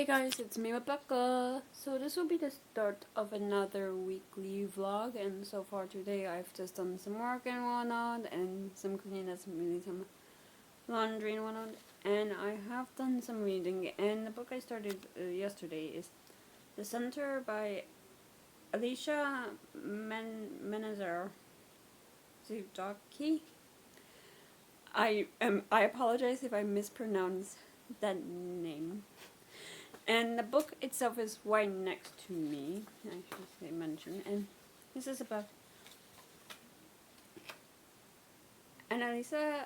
Hey guys, it's me Rebecca. So this will be the start of another weekly vlog, and so far today I've just done some work and whatnot, and some cleaning and some laundry and whatnot, and I have done some reading, and the book I started yesterday is The Center by Alicia Menazar Zudaki. I apologize if I mispronounce that name. And the book itself is right next to me, I should say mention, and this is about Annalisa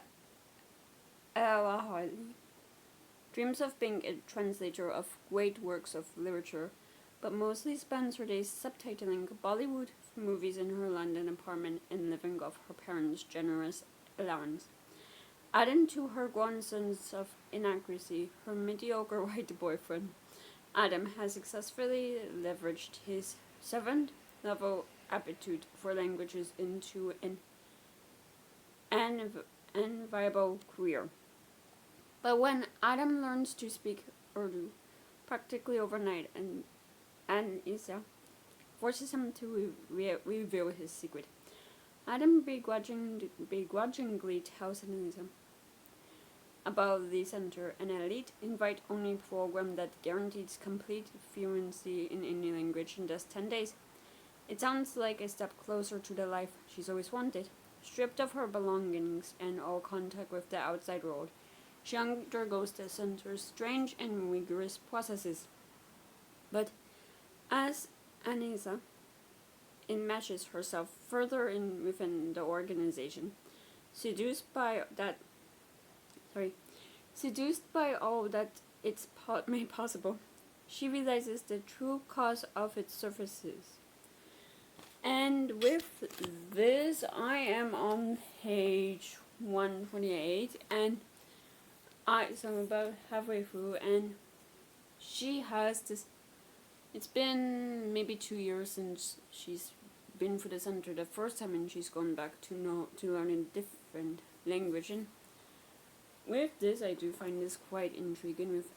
Herody dreams of being a translator of great works of literature, but mostly spends her days subtitling Bollywood movies in her London apartment and living off her parents' generous allowance. Adding to her growing sense of inaccuracy, her mediocre white boyfriend Adam has successfully leveraged his 7th level aptitude for languages into an enviable career. But when Adam learns to speak Urdu practically overnight, and Isa forces him to reveal his secret, Adam begrudgingly tells Anisa about the center, an elite invite-only program that guarantees complete fluency in any language in just 10 days. It sounds like a step closer to the life she's always wanted. Stripped of her belongings and all contact with the outside world, she undergoes the center's strange and rigorous processes. But as Anisa enmeshes herself further within the organization, seduced by all that it's made possible, she realizes the true cause of its surfaces. And with this, I am on page 128, and so I'm about halfway through, and she has this. It's been maybe 2 years since she's been for the center the first time, and she's gone back to learn a different language. And with this, I do find this quite intriguing with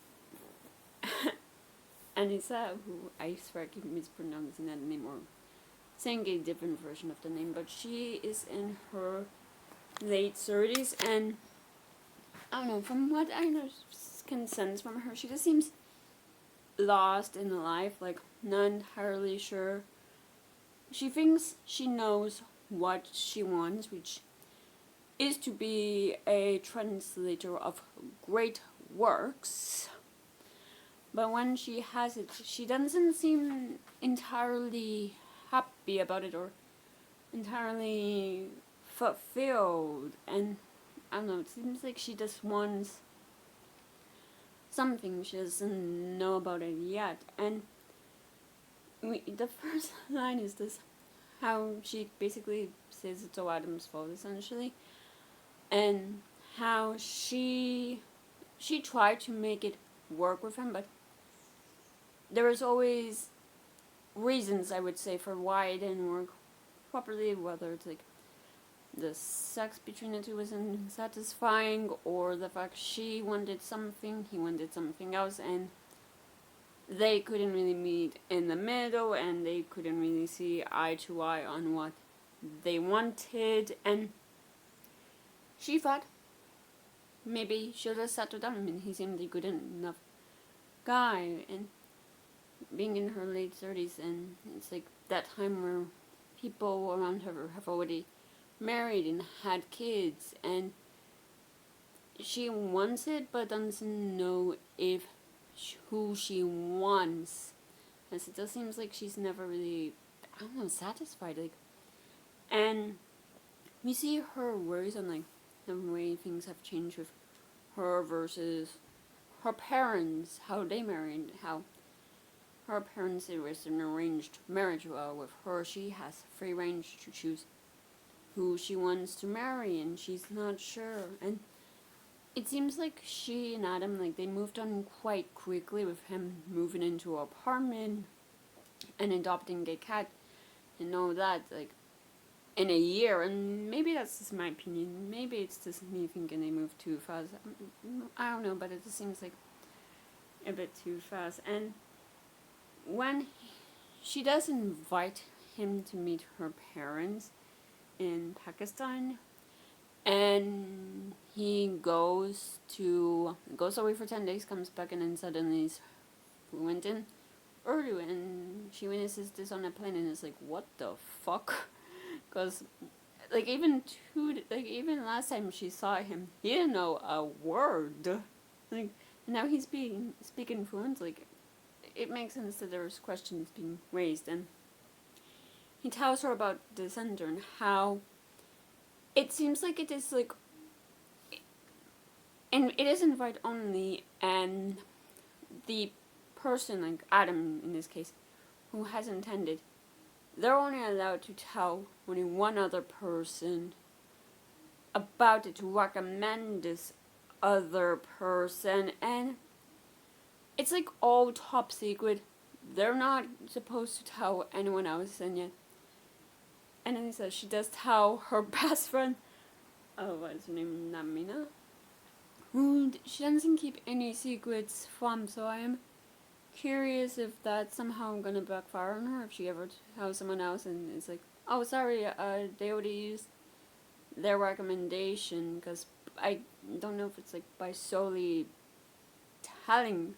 Anissa, who I swear I keep mispronouncing that name or saying a different version of the name, but she is in her late 30s, and I don't know, from what I can sense from her, she just seems lost in life, like not entirely sure. She thinks she knows what she wants, which is to be a translator of great works, but when she has it, she doesn't seem entirely happy about it or entirely fulfilled, and I don't know, it seems like she just wants something, she doesn't know about it yet. And the first line is this, how she basically says it's all Adam's fault, essentially, and how she tried to make it work with him, but there was always reasons, I would say, for why it didn't work properly, whether it's like the sex between the two wasn't satisfying, or the fact she wanted something, he wanted something else, and they couldn't really meet in the middle, and they couldn't really see eye to eye on what they wanted, and she thought maybe she'll just settle down. I mean, he seemed a good enough guy, and being in her late 30s, and it's like that time where people around her have already married and had kids, and she wants it but doesn't know if who she wants, as it just seems like she's never really, I don't know, satisfied, like, and we see her worries on like the way things have changed with her versus her parents, how they married, how her parents, it was an arranged marriage. Well, with her, she has free range to choose who she wants to marry, and she's not sure. And it seems like she and Adam, like, they moved on quite quickly, with him moving into an apartment and adopting a cat and all that, like, in a year. And maybe that's just my opinion. Maybe it's just me thinking they moved too fast. I don't know, but it just seems like a bit too fast. And when she does invite him to meet her parents in Pakistan, and he goes away for 10 days, comes back, and then suddenly he's fluent in Urdu, and she witnesses this on a plane, and it's like, what the fuck? Because even last time she saw him, he didn't know a word. Like, now he's speaking fluent. Like, it makes sense that there's questions being raised, and he tells her about the center and how it seems like it is like, and it is invite only, and the person, like Adam in this case, who has intended, they're only allowed to tell only one other person about it, to recommend this other person, and it's like all top secret. They're not supposed to tell anyone else, and yet. And then he says she does tell her best friend, what is her name, Namina, who she doesn't keep any secrets from, so I am curious if that's somehow gonna backfire on her, if she ever tells someone else and it's like, oh sorry, they already used their recommendation, because I don't know if it's like by solely telling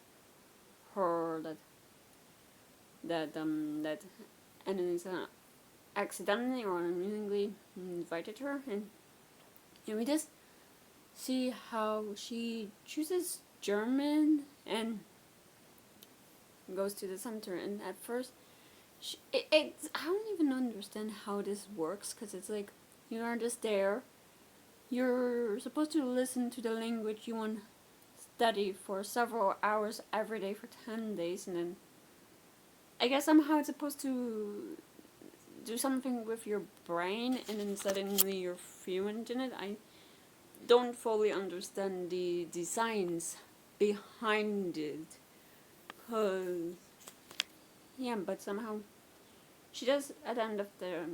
her that Annalisa accidentally or unwillingly invited her, and we just see how she chooses German and goes to the center, and at first I don't even understand how this works, because it's like you are just there, you're supposed to listen to the language you want to study for several hours every day for 10 days, and then I guess somehow it's supposed to do something with your brain, and then suddenly you're fluent in it. I don't fully understand the designs behind it, cause but somehow she does at the end of the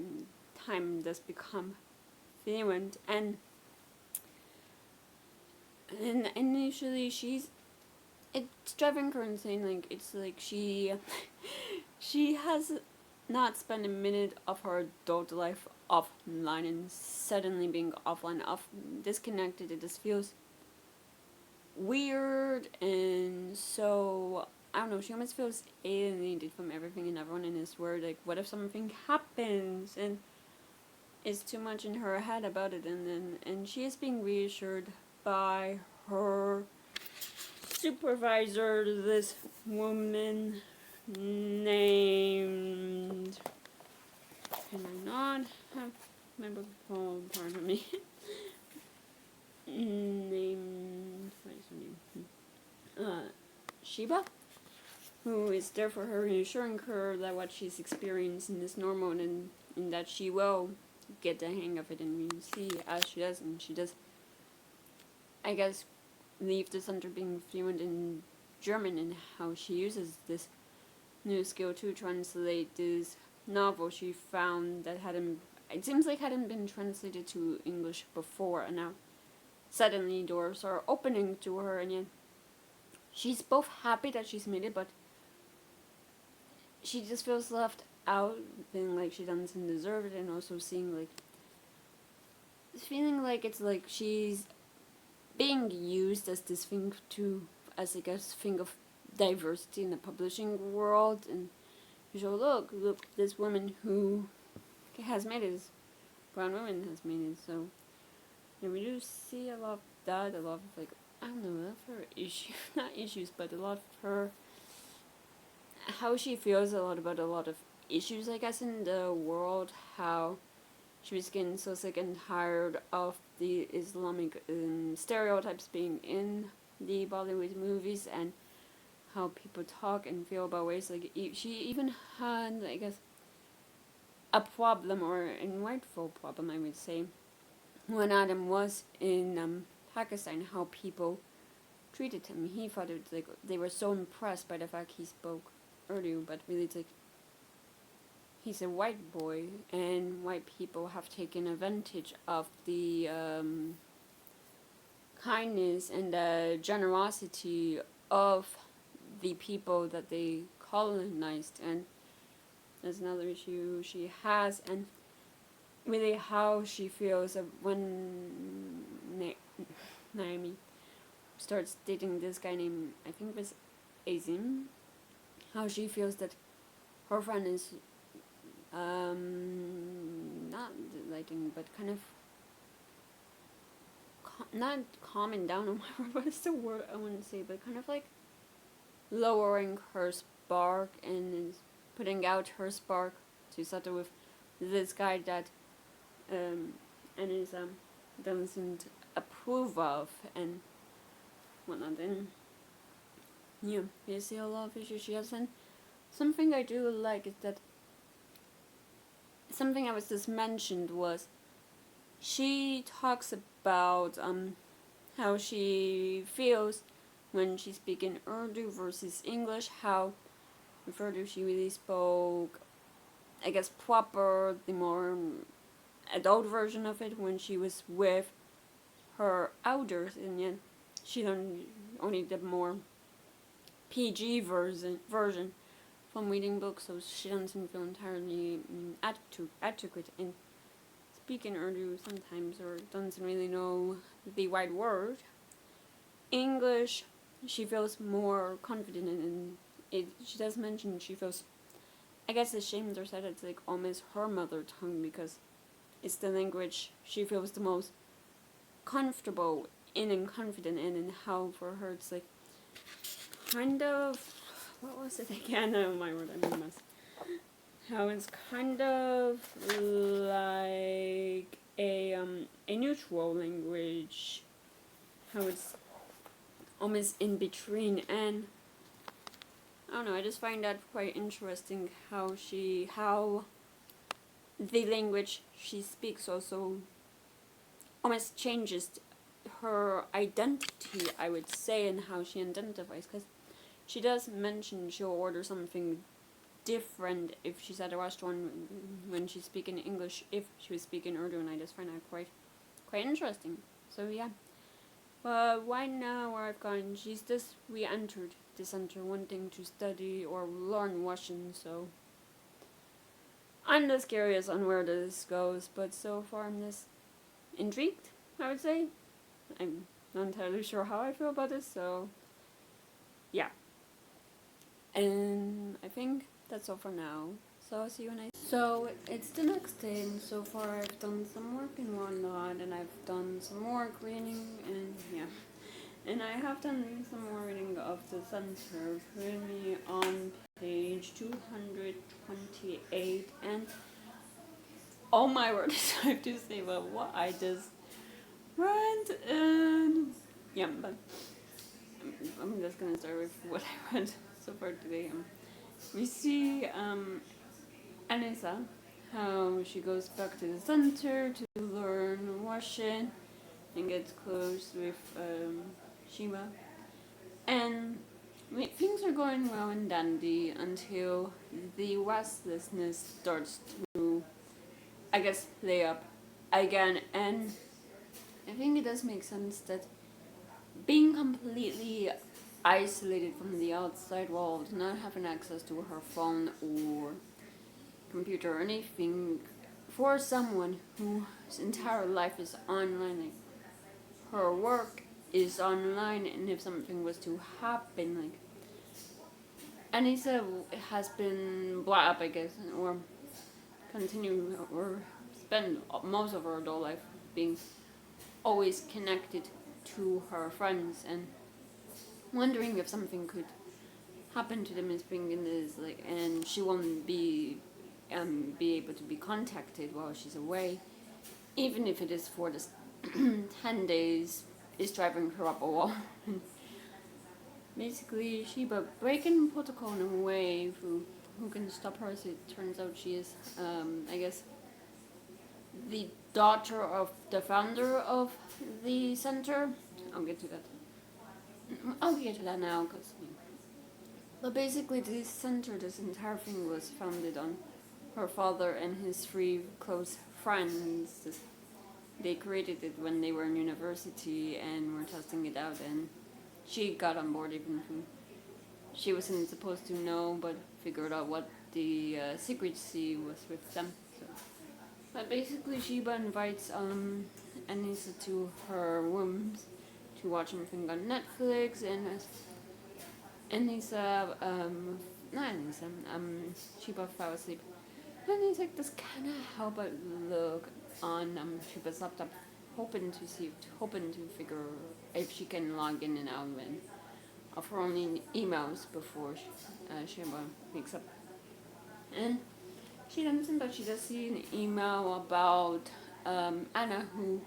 time does become fluent, and initially it's driving her insane. Like, it's like she has not spent a minute of her adult life offline, and suddenly being offline, disconnected, it just feels weird, and so I don't know, she almost feels alienated from everything and everyone in this world. Like, what if something happens, and it's too much in her head about it, and she is being reassured by her supervisor, this woman named, can I not have my book pulled, pardon me, named, what is her name, Sheba, who is there for her, reassuring her that what she's experiencing is normal, and that she will get the hang of it, and we see as she does, and she does, I guess, leave the center being fluent in German, and how she uses this new skill to translate this novel she found that hadn't been translated to English before, and now suddenly doors are opening to her, and yet she's both happy that she's made it, but she just feels left out, feeling like she doesn't deserve it, and also feeling like it's like she's being used as this thing as I guess thing of diversity in the publishing world, and you show, look, this woman who has made it, this brown woman has made it, so we do see a lot of that, a lot of like, I don't know, a lot of her not issues, but a lot of her, how she feels a lot about a lot of issues, I guess, in the world, how she was getting so sick and tired of the Islamic stereotypes being in the Bollywood movies, and how people talk and feel about ways, like she even had, I guess, a problem, or a rightful problem, I would say, when Adam was in Pakistan, how people treated him. He thought it was like they were so impressed by the fact he spoke Urdu, but really it's like he's a white boy, and white people have taken advantage of the kindness and the generosity of the people that they colonized, and that's another issue she has, and really how she feels when Naomi starts dating this guy named, I think it was Azim, how she feels that her friend is not delighting, but kind of not calming down on my word, but it's the word I want to say, but kind of like lowering her spark and is putting out her spark to settle with this guy that and is doesn't approve of and whatnot. And yeah, you see a lot of issues she has. And something I do like is that something I was just mentioned was she talks about how she feels when she's speaking Urdu versus English, how with Urdu she really spoke, I guess, proper, the more adult version of it when she was with her elders, and yet she only did more PG version from reading books, so she doesn't feel entirely adequate in speaking Urdu sometimes, or doesn't really know the right word. English, she feels more confident in it. She does mention she feels, I guess, ashamed or sad it's like almost her mother tongue, because it's the language she feels the most comfortable in and confident in, and how for her it's like kind of, what was it again? Oh my word, I'm a mess. How it's kind of like a neutral language. How it's almost in between, and I don't know, I just find that quite interesting how the language she speaks also almost changes her identity, I would say, and how she identifies, because she does mention she'll order something different if she's at a restaurant when she's speaking English, if she was speaking Urdu, and I just find that quite interesting. So yeah. But right now where I've gone, she's just re-entered the center wanting to study or learn Russian, so I'm just curious on where this goes, but so far I'm just intrigued, I would say. I'm not entirely sure how I feel about this, so yeah. And I think that's all for now. So I'll see you when So it's the next day, and so far I've done some work and whatnot, and I've done some more reading, and yeah. And I have done some more reading of the center, currently on page 228, and oh my word, I have to say about what I just read, and yeah, but I'm just gonna start with what I read so far today. We see Anissa, how she goes back to the center to learn Russian and gets close with Shima. And things are going well and dandy until the restlessness starts to, I guess, play up again. And I think it does make sense that being completely isolated from the outside world, not having access to her phone or computer or anything, for someone whose entire life is online, like her work is online, and if something was to happen, like Anissa has been brought up, I guess, or continue or spend most of her adult life being always connected to her friends, and wondering if something could happen to them, is being in this like, and she won't be able to be contacted while she's away, even if it is for this 10 days, is driving her up a wall. Basically, Sheba breaking protocol in a way who can stop her, as it turns out she is, I guess, the daughter of the founder of the center. I'll get to that now, because... But basically, this center, this entire thing was founded on her father and his 3 close friends. They created it when they were in university and were testing it out, and she got on board even she wasn't supposed to know, but figured out what the secrecy was with them. So. But basically, Sheba invites Anissa to her rooms to watch something on Netflix, and Anissa, not Anissa, Sheba fell asleep. And he's like, just kind of help but look on Sheba's laptop, hoping to figure if she can log in and out of her own emails before Sheba wakes up. And she doesn't, but she does see an email about Anna, who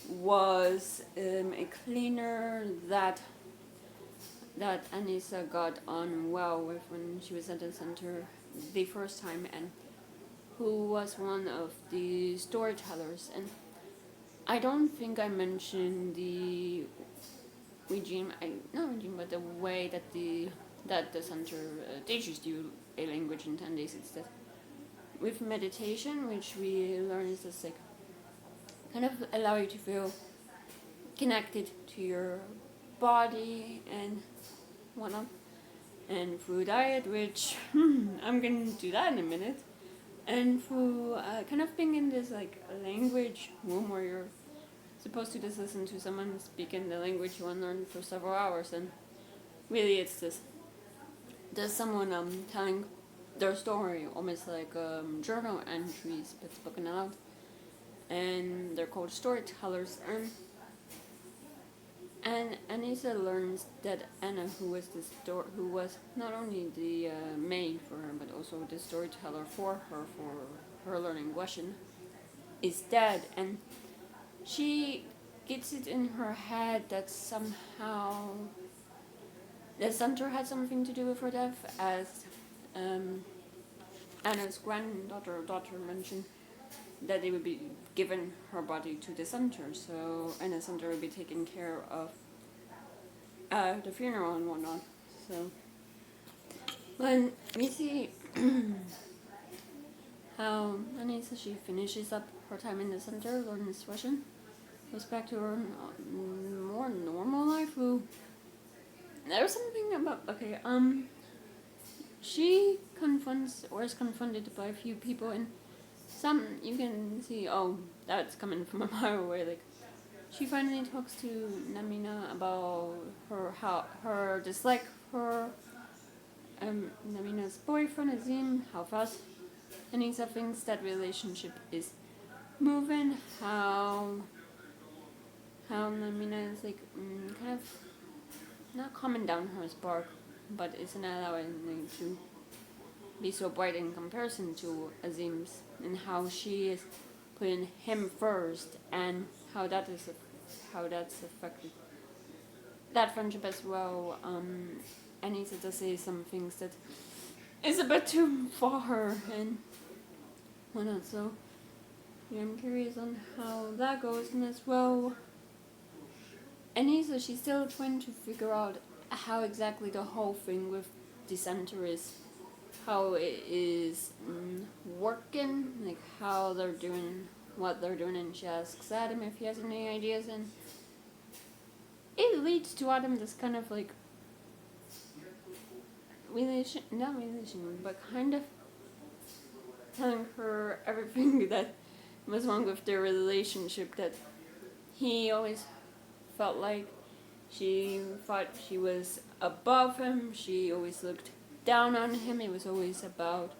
was a cleaner that Anissa got on well with when she was at the center the first time, and who was one of the storytellers. And I don't think I mentioned the regime, but the way that the center teaches you a language in 10 days. It's that with meditation, which we learn is just like kind of allow you to feel connected to your body and whatnot, and through diet, which I'm gonna do that in a minute, and through kind of being in this like language room where you're supposed to just listen to someone speaking the language you want to learn for several hours, and really it's this there's someone telling their story, almost like journal entries but spoken out, and they're called storytellers. And Anissa learns that Anna, who was not only the maid for her, but also the storyteller for her learning Russian, is dead, and she gets it in her head that somehow the center had something to do with her death, as Anna's daughter mentioned that they would be given her body to the center, so and the center would be taking care of the funeral and whatnot. So when we see how Anissa, she finishes up her time in the center, learning this Russian, goes back to her more normal life. There's something about she is confronted by a few people, and some you can see, oh, that's coming from a mile away. Like, she finally talks to Namina about her dislike for Namina's boyfriend Azim, how fast Anissa thinks that relationship is moving, how Namina is like kind of not calming down her spark, but isn't allowing them to be so bright in comparison to Azim's, and how she is putting him first, and how that's affected that friendship as well. Anissa does say some things that is a bit too far and whatnot, so yeah, I'm curious on how that goes. And as well, Anissa, she's still trying to figure out how exactly the whole thing with the center is, how it is working, like how they're doing what they're doing, and she asks Adam if he has any ideas, and it leads to Adam this kind of like not relation, but kind of telling her everything that was wrong with their relationship, that he always felt like she thought she was above him, she always looked down on him, it was always about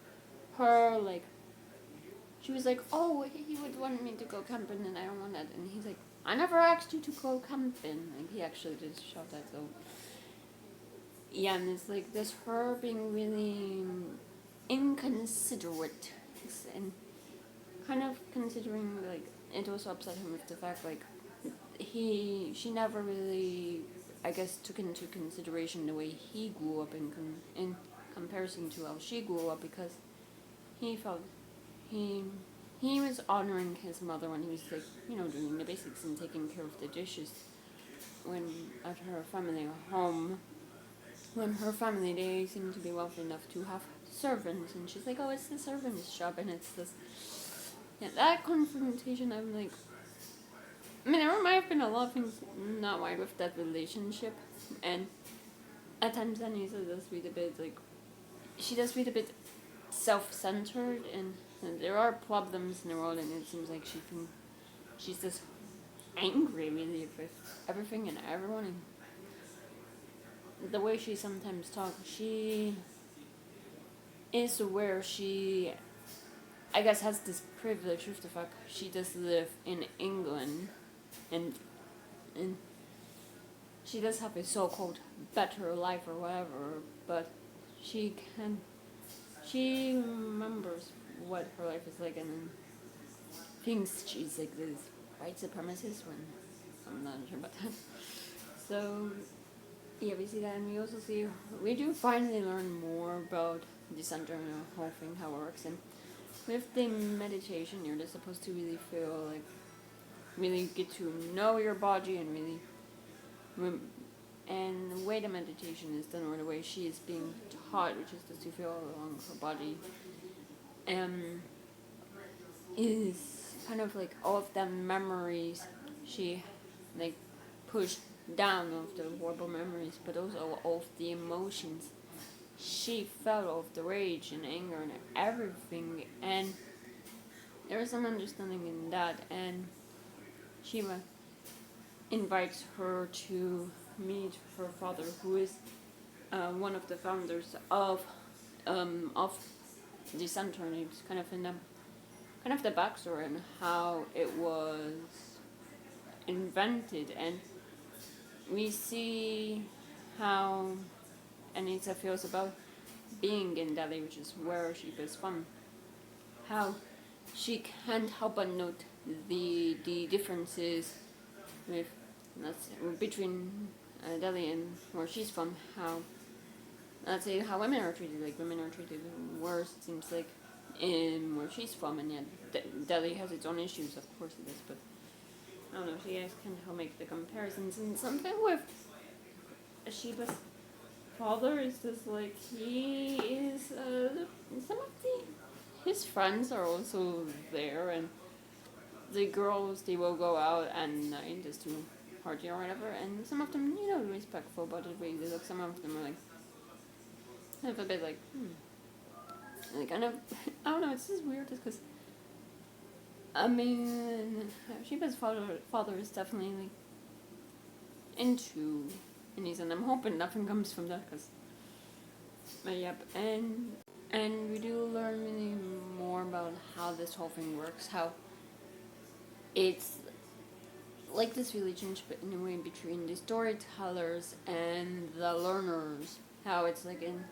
her, like she was like, oh, he would want me to go camping and I don't want that, and he's like, I never asked you to go camping. Like, he actually did shout that, so yeah, and it's like this her being really inconsiderate, and kind of considering, like, it also upset him with the fact, like, she never really, I guess, took into consideration the way he grew up in comparison to how she grew up, because he felt he was honoring his mother when he was, like, doing the basics and taking care of the dishes when at her family home. When her family, they seem to be wealthy enough to have servants, and she's like, oh, it's the servant's job, and it's this. Yeah, that confrontation, I'm like, I mean, there might have been a lot of things not right with that relationship, and at times Anissa does read a bit like, she does read a bit self-centered, and there are problems in the world, and it seems like she's just angry really with everything and everyone, and the way she sometimes talks, she is where she, I guess, has this privilege of the fact she does live in England, and she does have a so-called better life or whatever, but she remembers what her life is like, and then thinks she's like this white supremacist when I'm not sure about that. So yeah, we see that, and we do finally learn more about the center and the whole thing, how it works, and with the meditation, you're just supposed to really feel like, really get to know your body, and really, and the way the meditation is done, or the way she is being taught, which is just to feel along her body, is kind of like all of the memories she like pushed down, of the horrible memories, but also all of the emotions she felt, of the rage and anger and everything, and there is an understanding in that, and she invites her to meet her father, who is one of the founders of the center, and it's kind of the backstory and how it was invented, and we see how Anita feels about being in Delhi, which is where she is from. How she can't help but note the differences between Delhi and where she's from. How, let's say, how women are treated. Like, women are treated worse, it seems like, in where she's from, and yet Delhi has its own issues. Of course it is, but I don't know. She guys can't help make the comparisons, and something with Sheba's father is just like, he is some of his friends are also there, and the girls, they will go out at night just to party or whatever, and some of them, respectful about the way they look. Some of them are like kind of a bit like like, kind of, I don't know, it's just weird just because, I mean, Sheba's father is definitely like into Indies, and I'm hoping nothing comes from that, because, yep, and we do learn really more about how this whole thing works, how it's like this relationship in a way between the storytellers and the learners, how it's like an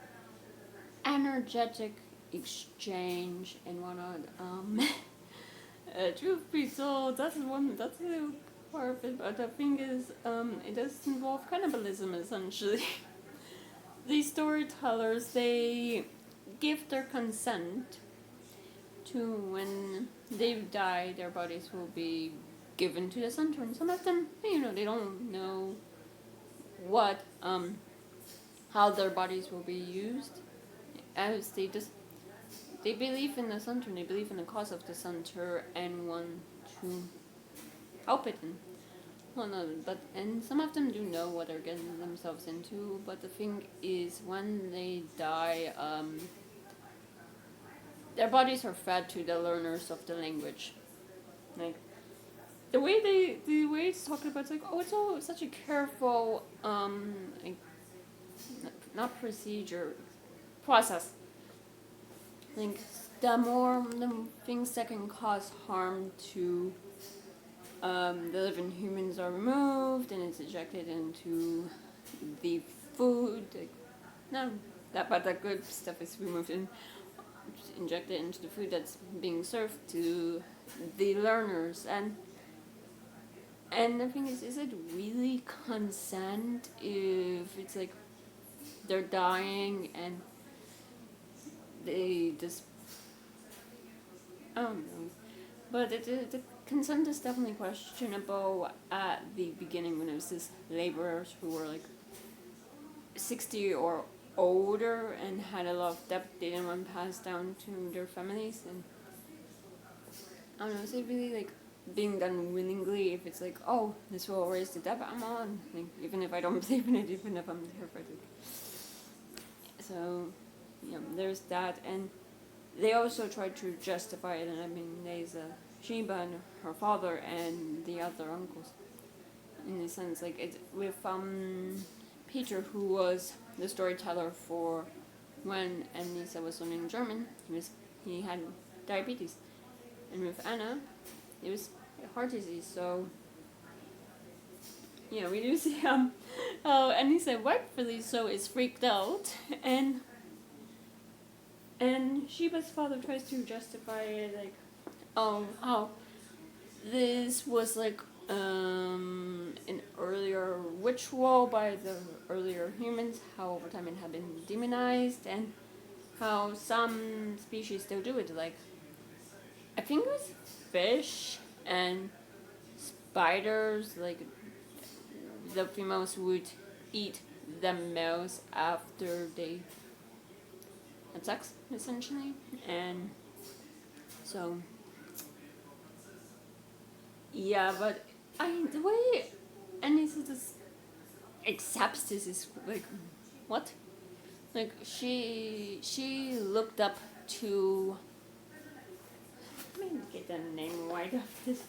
energetic exchange and whatnot. Truth be told, that's the part of it, but the thing is, it does involve cannibalism, essentially. These storytellers, they give their consent to, when they die, their bodies will be given to the center, and some of them, they don't know what, how their bodies will be used, as they believe in the center, and they believe in the cause of the center, and want to help it, and some of them do know what they're getting themselves into, but the thing is, when they die, their bodies are fed to the learners of the language. Like, the way it's talked about, it's like, oh, it's all such a careful, like, not procedure, process. Like, the things that can cause harm to the living humans are removed, and it's ejected into the food. Like, no, but the good stuff is removed and injected into the food that's being served to the learners. And the thing is it really consent if it's like they're dying and they just, I don't know. But the consent is definitely questionable at the beginning, when it was just laborers who were like 60 or older and had a lot of debt they didn't want passed down to their families. And I don't know, so it really like being done willingly. If it's like, oh, this will erase the debt, I'm on. Like, even if I don't believe in it, even if I'm terrified. So, yeah, there's that, and they also try to justify it. And I mean, there's Sheba and her father and the other uncles. In a sense, like it with Peter, who was the storyteller for when Anissa was learning German. He had diabetes, and with Anna, it was heart disease. So yeah, we do see how Anissa rightfully so is freaked out, and Sheba's father tries to justify it like, oh, this was like an earlier ritual by the earlier humans, how over time it had been demonized, and how some species still do it, like I think it was fish and spiders, like the females would eat the males after they had sex, essentially. And so yeah, but the way Anissa just accepts this is like, what? Like she looked up to. Let me get the name right of this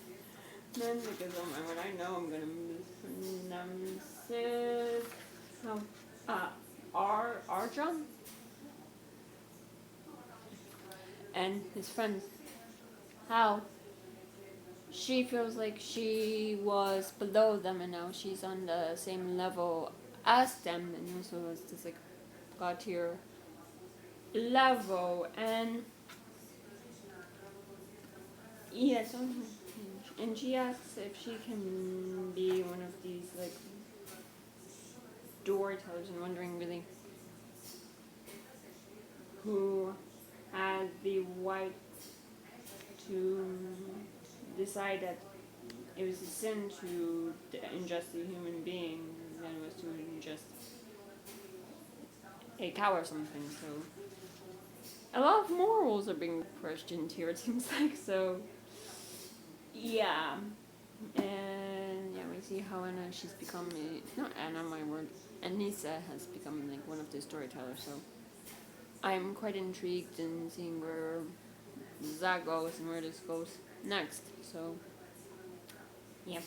man because oh my god, I know I'm gonna mispronounce it. Arjan and his friends. How she feels like she was below them and now she's on the same level as them, and also it's this like god tier level. And yeah, so and she asks if she can be one of these like storytellers, and wondering really who had the right to decide that it was a sin to ingest a human being than it was to ingest a cow or something. So a lot of morals are being questioned here, it seems like. So yeah, and yeah, we see how Anna, she's become not Anna, my word, Anissa has become like one of the storytellers. So I'm quite intrigued in seeing where that goes and where this goes next. So yeah,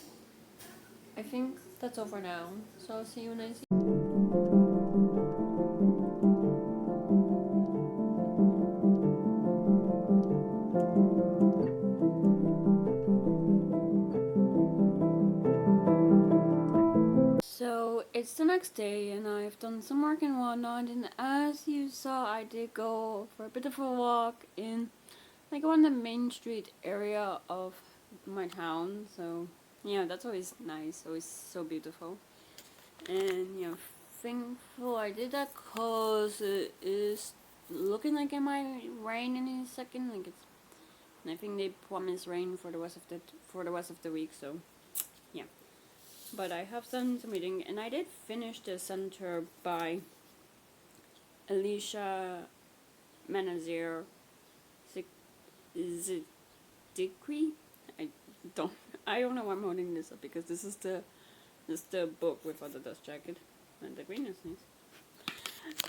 I think that's all for now. So I'll see you when I see you. So it's the next day and I've done some work and whatnot, and as you saw I did go for a bit of a walk in like on the main street area of my town. So yeah, that's always nice, always so beautiful. And yeah, thankful I did that cause it is looking like it might rain any second. Like it's, and I think they promise rain for the rest of the week. So yeah. But I have done some reading, and I did finish The Center by Alicia Manazir Zidikri. I don't know why I'm holding this up because this is the book without the dust jacket, and the green is nice.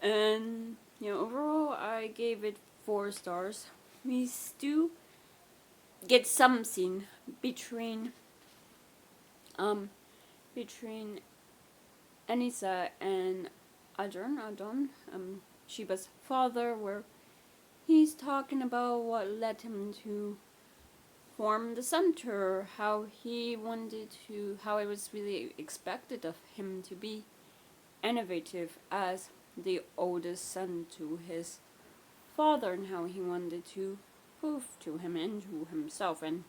And you know, overall I gave it 4 stars. We still get some scene between Anissa and Adon, Sheba's father, where he's talking about what led him to form the center, how it was really expected of him to be innovative as the oldest son to his father, and how he wanted to prove to him and to himself. And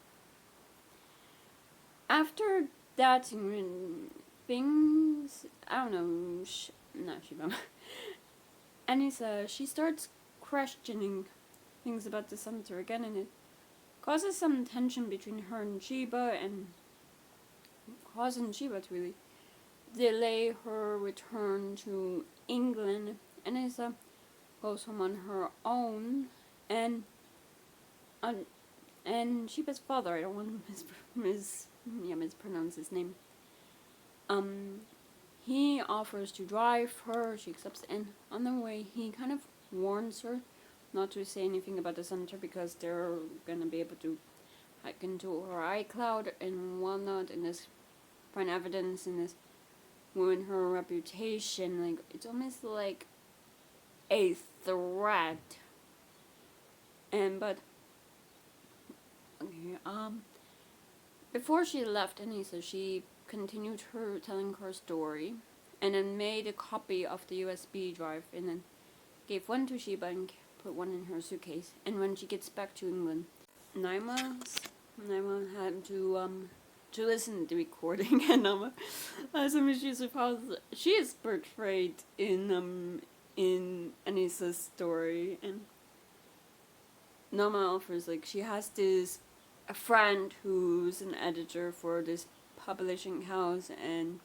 after that, things, I don't know, not Sheba, Anissa, she starts questioning things about the center again, and it causes some tension between her and Sheba, and causing Sheba to really delay her return to England. Anissa goes home on her own, and And Sheba's father, I don't want to mispronounce his name. He offers to drive her, she accepts, and on the way he kind of warns her not to say anything about the center because they're gonna be able to hack into her iCloud and whatnot, and this find evidence in this ruin her reputation. Like, it's almost like a threat. But okay, before she left Anissa, she continued her telling her story, and then made a copy of the USB drive, and then gave one to Sheba and put one in her suitcase. And when she gets back to England, Naima had to listen to the recording, and Naima has some issues with how she is portrayed in Anissa's story. And Naima offers, like, she has a friend who's an editor for this publishing house, and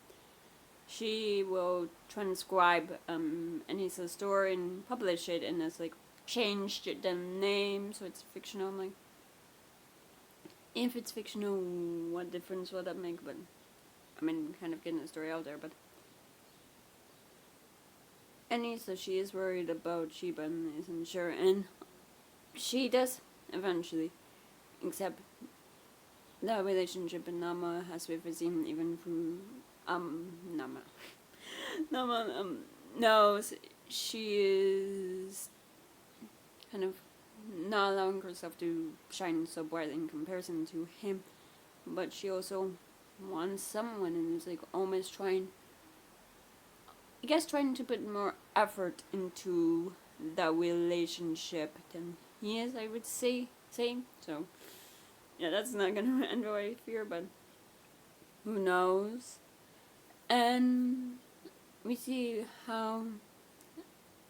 she will transcribe Anissa's story and publish it, and it's like changed the name so it's fictional. I'm like, if it's fictional, what difference will that make? But I mean, kind of getting the story out there. But Anissa, she is worried about Sheba and isn't sure, and she does eventually accept the relationship and Nama has with Azim, even through Nama knows she is kind of not allowing herself to shine so bright in comparison to him, but she also wants someone, and is like almost trying to put more effort into the relationship than he is, I would say. So yeah, that's not gonna end what I fear, but who knows. And we see how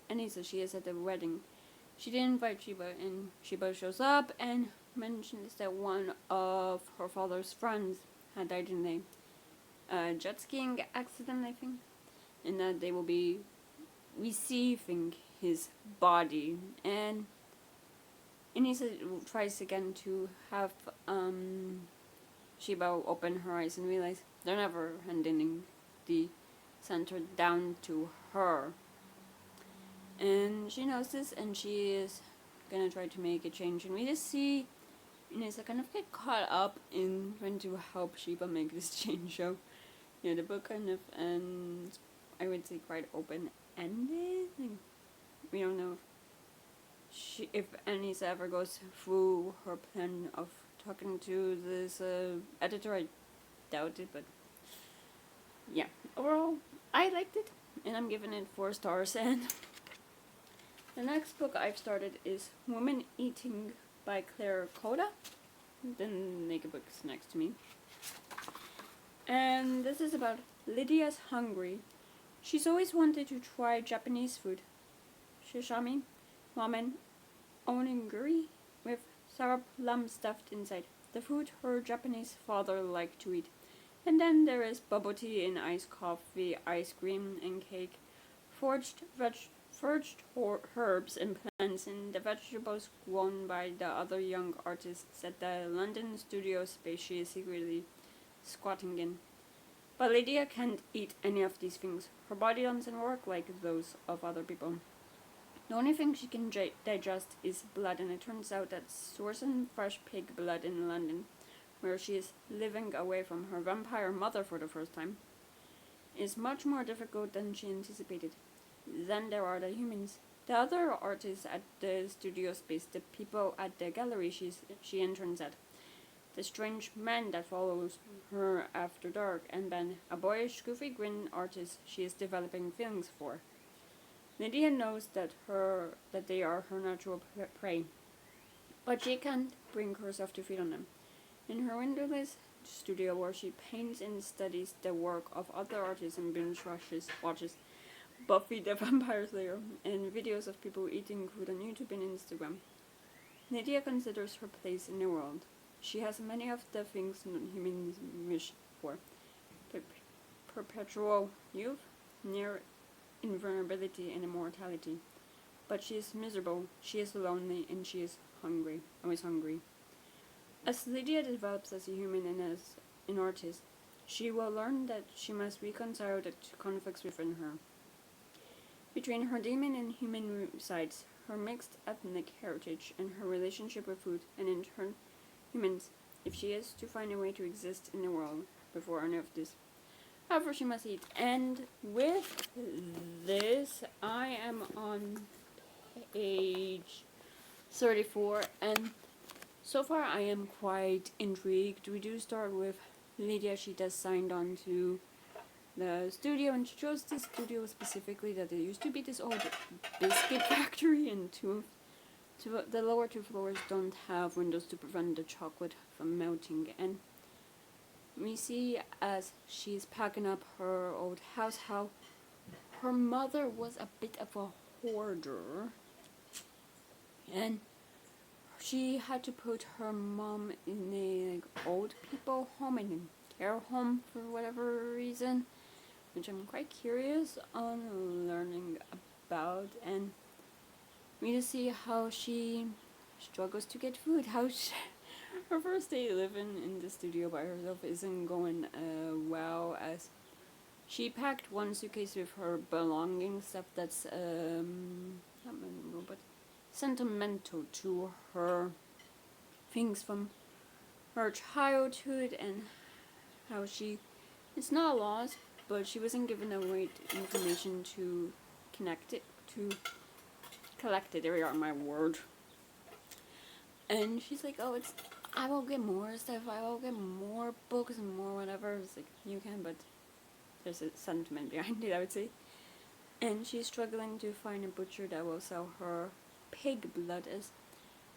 Anissa, she is at the wedding. She didn't invite Sheba, and Sheba shows up and mentions that one of her father's friends had died in a jet skiing accident, I think, and that they will be receiving his body. And Anissa tries again to have Sheba open her eyes and realize they're never handing the center down to her. And she knows this, and she is gonna try to make a change. And we just see Anissa kind of get caught up in trying to help Sheba make this change. So yeah, the book kind of ends, I would say, quite open-ended. Like, we don't know if Anissa ever goes through her plan of talking to this editor. I doubt it, but yeah, overall I liked it, and I'm giving it 4 stars. And the next book I've started is Woman Eating by Claire Coda. The naked book's next to me, and this is about Lydia's hungry. She's always wanted to try Japanese food, sashimi, ramen, onigiri with sour plum stuffed inside, the food her Japanese father liked to eat. And then there is bubble tea and iced coffee, ice cream and cake, foraged herbs and plants, and the vegetables grown by the other young artists at the London studio space she is secretly squatting in. But Lydia can't eat any of these things. Her body doesn't work like those of other people. The only thing she can digest is blood, and it turns out that sourcing fresh pig blood in London, where she is living away from her vampire mother for the first time, is much more difficult than she anticipated. Then there are the humans, the other artists at the studio space, the people at the gallery she interns at, the strange man that follows her after dark, and Ben, a boyish, goofy grin artist she is developing feelings for. Lydia knows that they are her natural prey, but she can't bring herself to feed on them. In her windowless studio, where she paints and studies the work of other artists and binge watches Buffy the Vampire Slayer and videos of people eating food on YouTube and Instagram, Lydia considers her place in the world. She has many of the things humans wish for: perpetual youth, near invulnerability, and immortality. But she is miserable, she is lonely, and she is hungry, always hungry. As Lydia develops as a human and as an artist, she will learn that she must reconcile the two conflicts within her. Between her demon and human sides, her mixed ethnic heritage, and her relationship with food, and in turn, humans, if she is to find a way to exist in the world before any of this. However, she must eat. And with this, I am on page 34, and so far I am quite intrigued. We do start with Lydia. She just signed on to the studio, and she chose this studio specifically that there used to be this old biscuit factory, and the lower two floors don't have windows to prevent the chocolate from melting. And we see as she's packing up her old house how her mother was a bit of a hoarder, and she had to put her mom in a old people home, in a care home for whatever reason, which I'm quite curious on learning about. And we just see how she struggles to get food, how her first day living in the studio by herself isn't going well, as she packed one suitcase with her belongings, stuff that's not memorable but sentimental to her, things from her childhood, and how it's not lost, but she wasn't given the right information to collect it, there we are, my word. And she's like, oh, I will get more stuff, I will get more books and more whatever. It's like, you can, but there's a sentiment behind it, I would say. And she's struggling to find a butcher that will sell her pig blood, as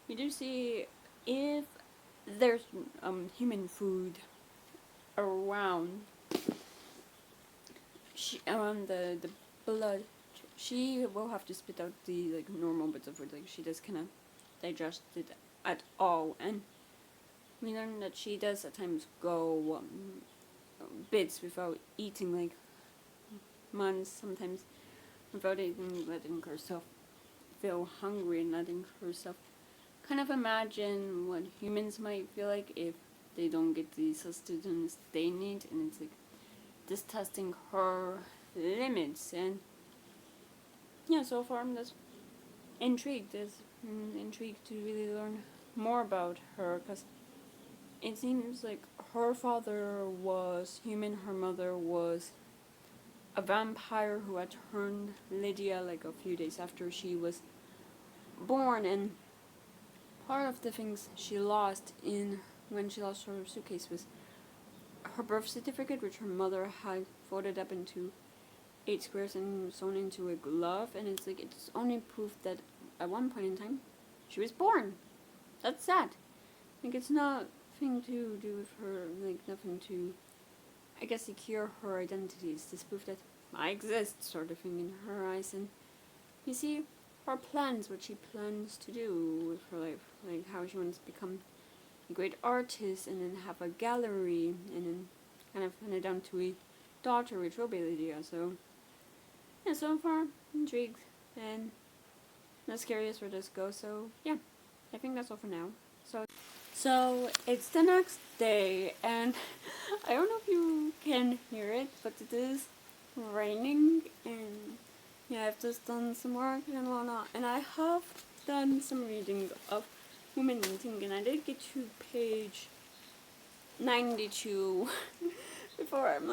we do see if there's human food around around the blood, she will have to spit out the normal bits of food, she just cannot digest it at all. And we learn that she does at times go bits without eating, months sometimes, without eating, letting herself feel hungry and letting herself kind of imagine what humans might feel like if they don't get the sustenance they need. And it's just testing her limits. And yeah, so far I'm just intrigued to really learn more about her, because it seems like her father was human, her mother was a vampire who had turned Lydia a few days after she was born. And part of the things she lost when she lost her suitcase was her birth certificate, which her mother had folded up into 8 squares and sewn into a glove. And it's only proof that at one point in time she was born. That's sad. It's nothing to do with her, nothing to, I guess, secure her identity. It's this proof that I exist, sort of thing, in her eyes. And you see her plans, what she plans to do with her life, how she wants to become a great artist, and then have a gallery, and then kind of hand it down to a daughter, which will be Lydia. So yeah, so far intrigued and not curious where this goes. So yeah, I think that's all for now. So it's the next day, and I don't know if you can hear it, but it is raining, and yeah, I've just done some work and whatnot, and I have done some reading of Women Eating, and I did get to page 92 before I'm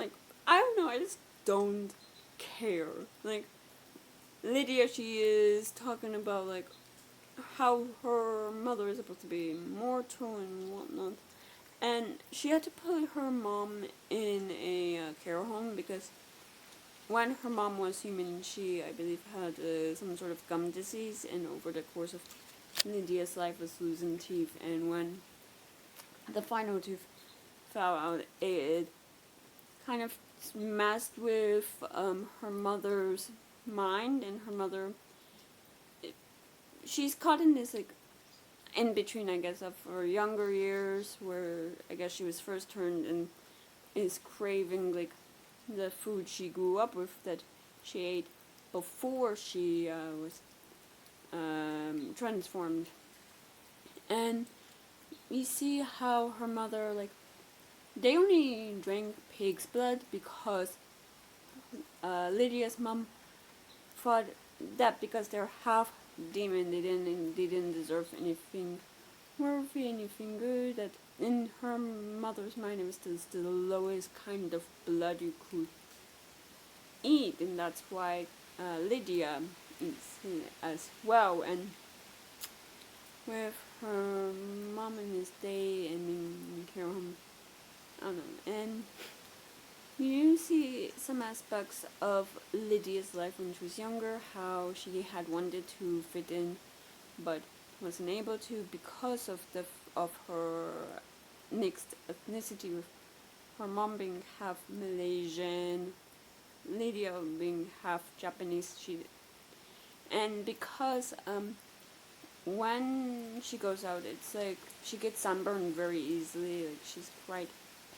I don't know, I just don't care. Lydia, she is talking about how her mother is supposed to be immortal and whatnot, and she had to put her mom in a care home because when her mom was human, she, I believe, had some sort of gum disease, and over the course of Lydia's life was losing teeth, and when the final tooth fell out, it kind of messed with her mother's mind, and her mother, she's caught in this in between, I guess, of her younger years, where I guess she was first turned and is craving the food she grew up with that she ate before she was transformed. And we see how her mother, like, they only drank pig's blood because Lydia's mom thought that because they're half demon, they didn't deserve anything worthy, anything good. That in her mother's mind, it was just the lowest kind of blood you could eat, and that's why Lydia eats it as well. And with her mom in this day and in care home, I don't know. And you see some aspects of Lydia's life when she was younger, how she had wanted to fit in, but wasn't able to because of her mixed ethnicity, with her mom being half Malaysian, Lydia being half Japanese. And because when she goes out, it's like she gets sunburned very easily. Like, she's quite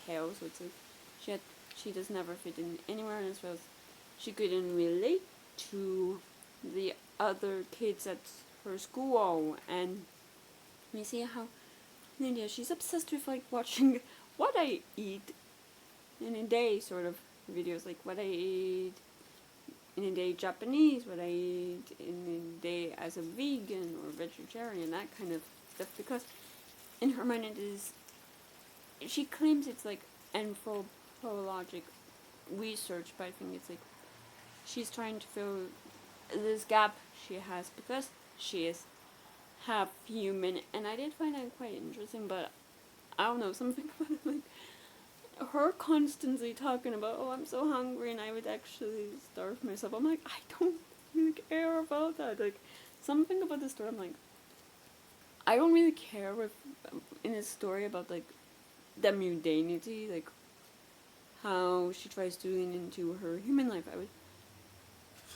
pale, so it's like she does never fit in anywhere, and as well as she couldn't relate to the other kids at her school. And we see how Lydia, she's obsessed with like watching what I eat in a day, sort of videos, like what I eat in a day Japanese, what I eat in a day as a vegan or vegetarian, that kind of stuff, because in her mind it is, she claims it's like anthropologic research, but I think it's like she's trying to fill this gap she has because she is half human. And I did find that quite interesting, but I don't know, something about it, like her constantly talking about, oh, I'm so hungry and I would actually starve myself. I'm like, I don't really care about that. Like, something about the story, I'm like, I don't really care if in a story about like the mundanity, like how she tries to lean into her human life. I would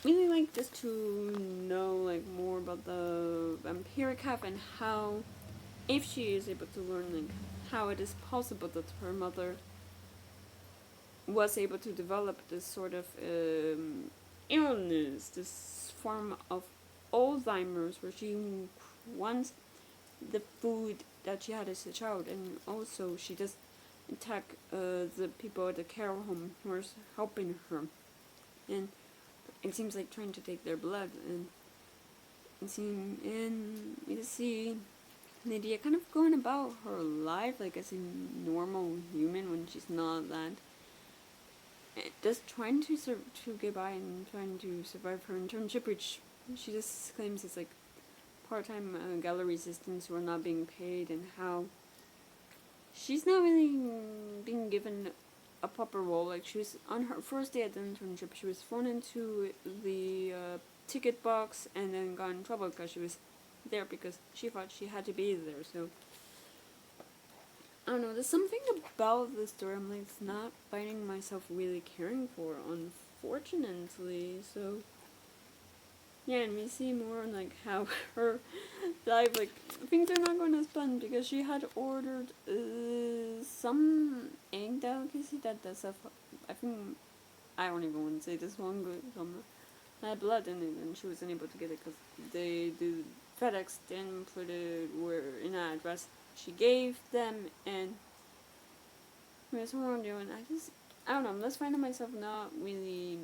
really like just to know like more about the vampiric half, and how, if she is able to learn like how it is possible that her mother was able to develop this sort of illness, this form of Alzheimer's, where she wants the food that she had as a child, and also she just attack the people at the care home who are helping her, and it seems like trying to take their blood. And you see Lydia kind of going about her life like as a normal human when she's not that. Just trying to get by and trying to survive her internship, which she just claims is like part-time gallery assistants who are not being paid, and how she's not really being given a proper role. Like, she was on her first day at the internship, she was thrown into the ticket box and then got in trouble because she was there because she thought she had to be there. So I don't know, there's something about the story I'm like not finding myself really caring for, unfortunately. So yeah, and we see more on like how her life, like, things are not going as planned, because she had ordered some egg delicacy that does have, I think, I don't even want to say this one, but some had blood in it, and she wasn't able to get it because the FedEx didn't put it in an address she gave them. And that's what I'm doing. I don't know, I'm just finding myself not really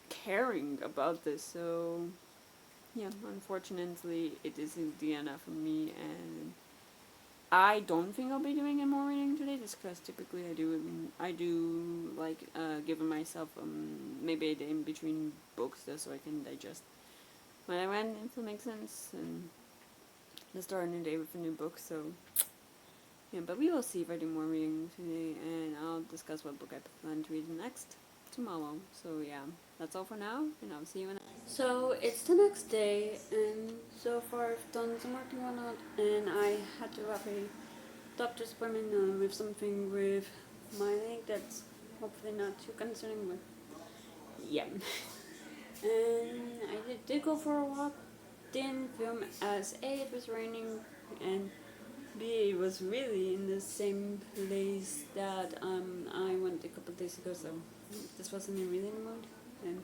caring about this. So yeah, unfortunately it isn't the end for me, and I don't think I'll be doing any more reading today, just because typically I do like giving myself maybe a day in between books, just so I can digest what I read, if it makes sense, and just start a new day with a new book. So yeah, but we will see if I do more reading today, and I'll discuss what book I plan to read next tomorrow. So yeah, that's all for now, and I'll see you in. So it's the next day, and so far I've done some work and whatnot, and I had to have a doctor's appointment with something with my leg that's hopefully not too concerning, but yeah. And I did go for a walk, didn't film as A, it was raining, and B, it was really in the same place that I went a couple days ago, so this wasn't really in the mood. And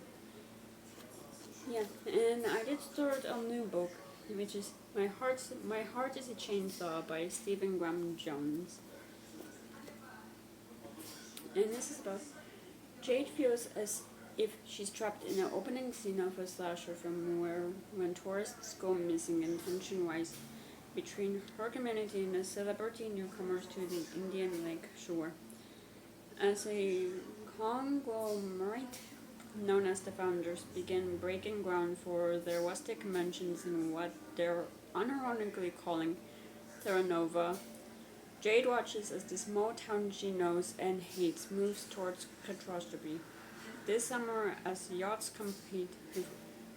yeah, and I did start a new book, which is My Heart is a Chainsaw by Stephen Graham Jones. And this is about Jade feels as if she's trapped in an opening scene of a slasher film when tourists go missing and tension rise between her community and the celebrity newcomers to the Indian Lake shore. As a conglomerate known as the Founders begin breaking ground for their rustic mansions in what they're unironically calling Terra Nova, Jade watches as the small town she knows and hates moves towards catastrophe. This summer, as yachts compete with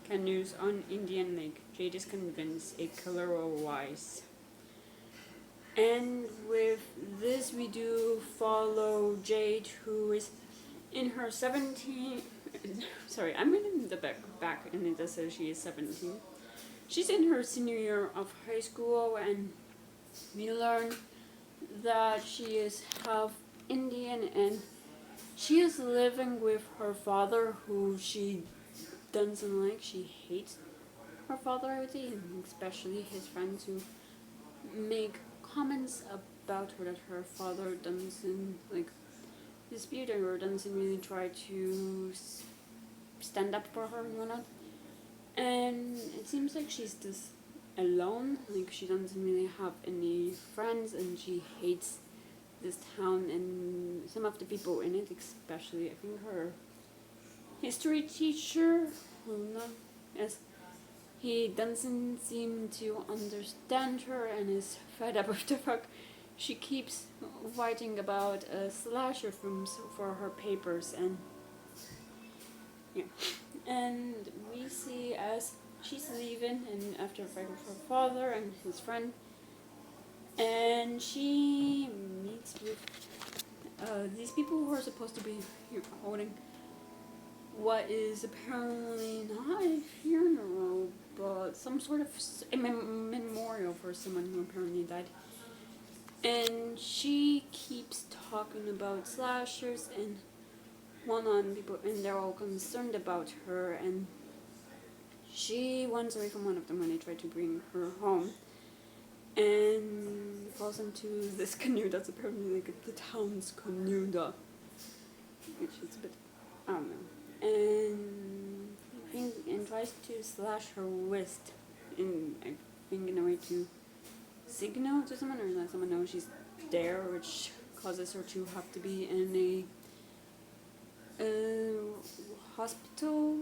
canoes on Indian Lake, Jade is convinced a killer will rise. And with this, we do follow Jade, who is in her 17. Sorry, I'm reading the back, and it says she is 17. She's in her senior year of high school, and we learn that she is half Indian, and she is living with her father, who she doesn't like. She hates her father, I would say, and especially his friends who make comments about her that her father doesn't dispute her or doesn't really try to stand up for her and whatnot. And it seems like she's just alone, like she doesn't really have any friends, and she hates this town and some of the people in it, especially I think her history teacher, as he doesn't seem to understand her and is fed up with the fact she keeps writing about slasher films for her papers. And yeah, and we see as she's leaving and after fighting with her father and his friend, and she meets with these people who are supposed to be holding what is apparently not a funeral, but some sort of memorial for someone who apparently died. And she keeps talking about slashers and one-on people, and they're all concerned about her, and she runs away from one of them when they try to bring her home, and falls into this canoe that's apparently like the town's canoe, which is a bit, I don't know, and tries to slash her wrist in, I think, in a way to signal to someone or let someone know she's there, which causes her to have to be in a hospital,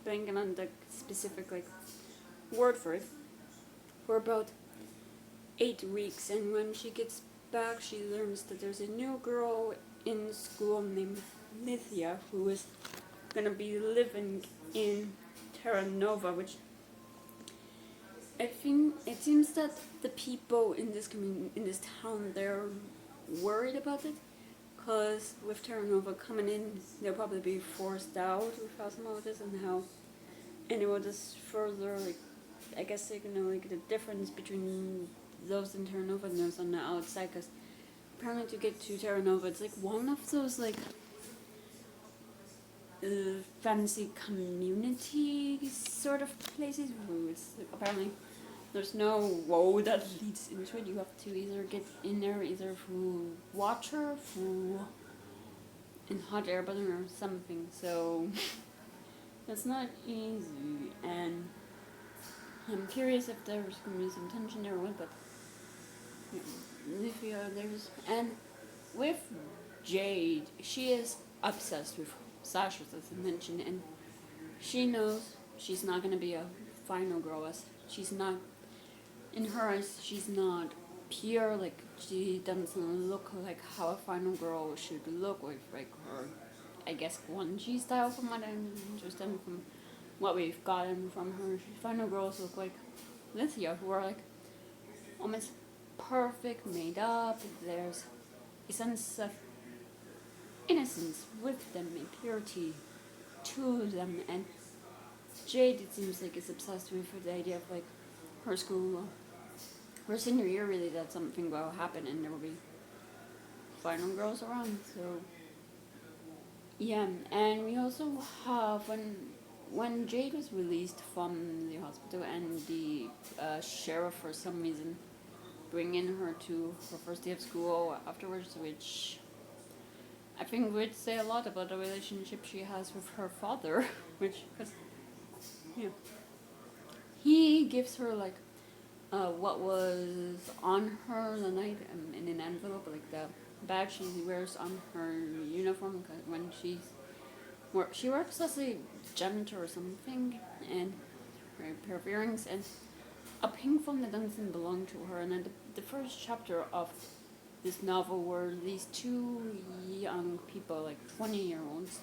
blanking on the specific word for it, for about 8 weeks. And when she gets back, she learns that there's a new girl in school named Lithia who is gonna be living in Terra Nova, which I think it seems that the people in this in this town, they're worried about it, because with Terra Nova coming in, they'll probably be forced out with osmosis and it will just further, I guess, the difference between those in Terra Nova and those on the outside, because apparently to get to Terra Nova, it's one of those fancy community sort of places where it's apparently there's no road that leads into it. You have to either get in there either through water, through in hot air balloon or something. So that's not easy, and I'm curious if there's going to be some tension there or what. But and with Jade, she is obsessed with slashers, as I mentioned, and she knows she's not going to be a final girl, as she's not, in her eyes, she's not pure, she doesn't look like how a final girl should look with, her, I guess, grungy style, from what I understand from what we've gotten from her. Final girls look like Lithia, who are almost perfect, made up. There's a sense of innocence with them, a purity to them, and Jade, it seems is obsessed with the idea of her school, her senior year, really, that something will happen and there will be final girls around. So yeah, and we also have when when Jade was released from the hospital and the sheriff for some reason bringing her to her first day of school afterwards, which I think would say a lot about the relationship she has with her father, which, cause, yeah, he gives her like what was on her the night in an envelope, like the badge she wears on her uniform when she works as a janitor or something, and her pair of earrings and a pink phone that doesn't belong to her. And then the first chapter of this novel were these two young people, like 20-year-olds,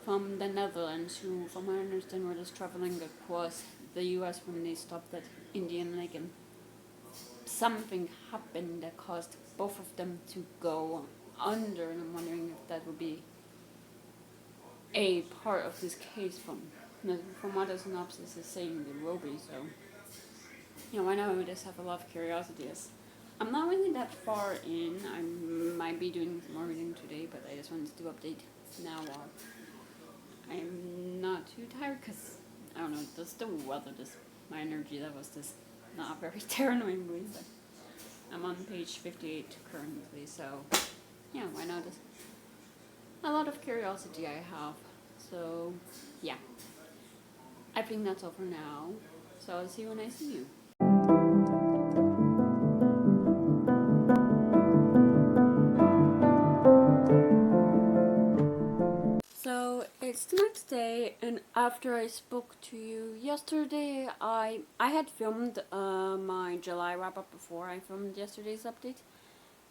from the Netherlands, who, from what I understand, were just traveling across the U.S. when they stopped at Indian Lake, and something happened that caused both of them to go under. And I'm wondering if that would be a part of this case from what the synopsis is saying it will be. So, yeah, why not? We just have a lot of curiosity. I'm not really that far in. I might be doing some more reading today, but I just wanted to update now while I'm not too tired, because, I don't know, just the weather, just my energy level's just not very terrifying, but I'm on page 58 currently, so, yeah, why not? Just a lot of curiosity I have, so, yeah. I think that's all for now, so I'll see you when I see you. So it's the next day, and after I spoke to you yesterday, I had filmed my July wrap up before I filmed yesterday's update,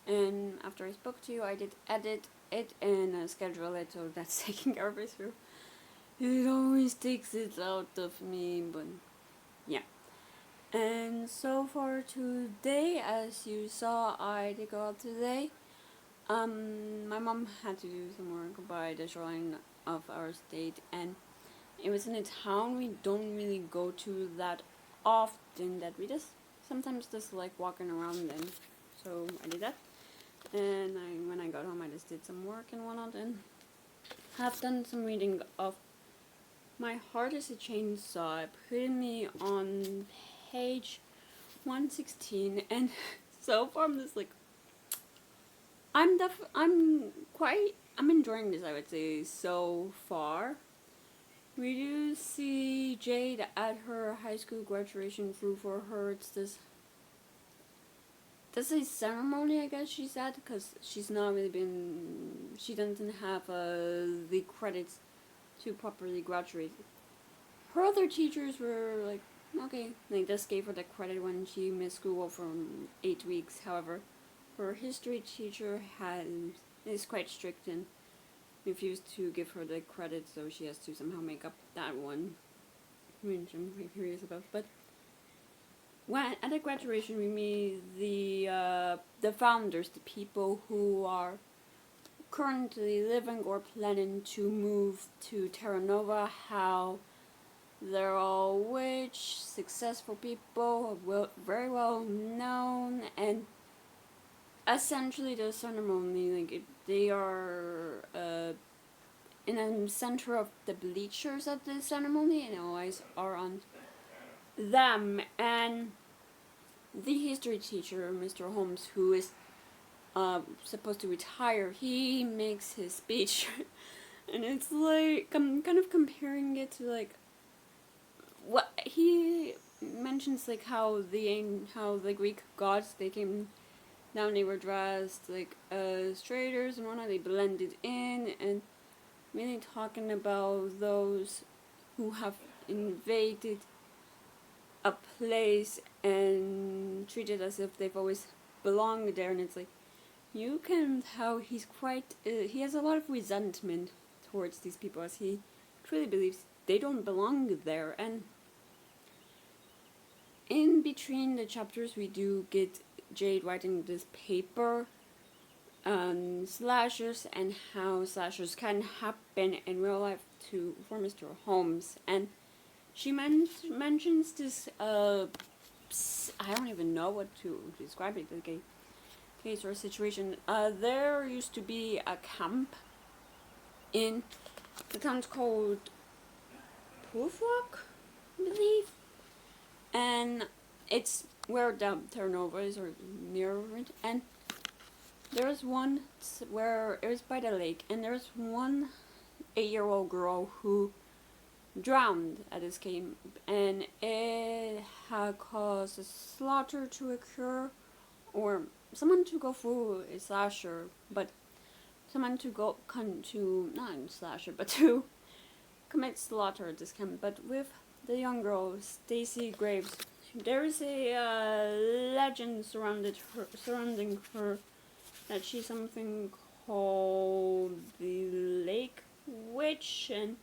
and after I spoke to you, I did edit it and schedule it, so that's taking care of it through. It always takes it out of me, but yeah. And so for today, as you saw, I did go out today. My mom had to do some work by the shoreline of our state, and it was in a town we don't really go to that often, that we just sometimes just like walking around in. So I did that, and when I got home, I just did some work and whatnot, and have done some reading of My Heart is a Chainsaw. It put me on page 116, and so far I'm just like, I'm enjoying this, I would say, so far. We do see Jade at her high school graduation. For her, it's this a ceremony, I guess she's at, because she's not really she doesn't have the credits to properly graduate. Her other teachers were like, okay, they just gave her the credit when she missed school for 8 weeks. However, her history teacher is quite strict and refused to give her the credit, so she has to somehow make up that one, which I'm quite curious about. But at the graduation, we meet the founders, the people who are currently living or planning to move to Terra Nova. How they're all rich, successful people, very well known, and essentially the ceremony, like they are in the center of the bleachers at the ceremony, and all eyes are on them. And the history teacher, Mr. Holmes, who is supposed to retire, he makes his speech, and it's like, I'm kind of comparing it to like what he mentions, like how the Greek gods, they came down, they were dressed like traders and whatnot, they blended in, and really talking about those who have invaded a place and treated as if they've always belonged there. And it's like, you can tell he's quite he has a lot of resentment towards these people, as he truly believes they don't belong there. And in between the chapters, we do get Jade writing this paper on slashers and how slashers can happen in real life for Mr. Holmes. And she mentions this I don't even know what to describe it, like a case or a situation. There used to be a camp in the town's called Rock, I believe, and it's where the turnover is or near it, and there's one where it was by the lake, and there's one 8-year-old girl who drowned at this camp, and it had caused a slaughter to occur, or someone to go through a slasher, but someone to go not a slasher, but to commit slaughter at this camp. But with the young girl, Stacy Graves, there is a legend surrounding her that she's something called the Lake Witch, and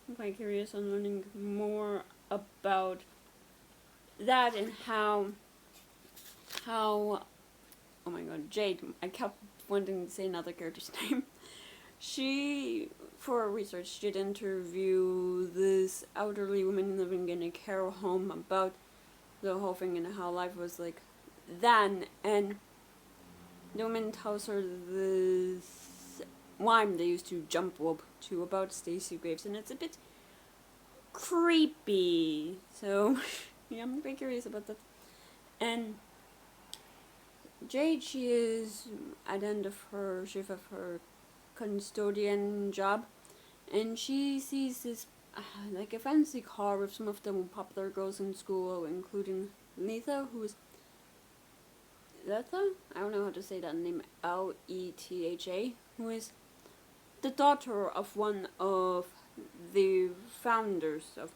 I'm quite curious on learning more about that and how oh my god, Jade, I kept wanting to say another character's name. She, for research, did interview this elderly woman living in a care home about the whole thing and how life was like then, and the woman tells her this rhyme they used to jump rope to about Stacy Graves, and it's a bit creepy, so yeah, I'm very curious about that. And Jade, she is at the end of her shift of her custodian job, and she sees this like a fancy car with some of the popular girls in school, including Letha, who is Letha? I don't know how to say that name. Letha, who is the daughter of one of the founders of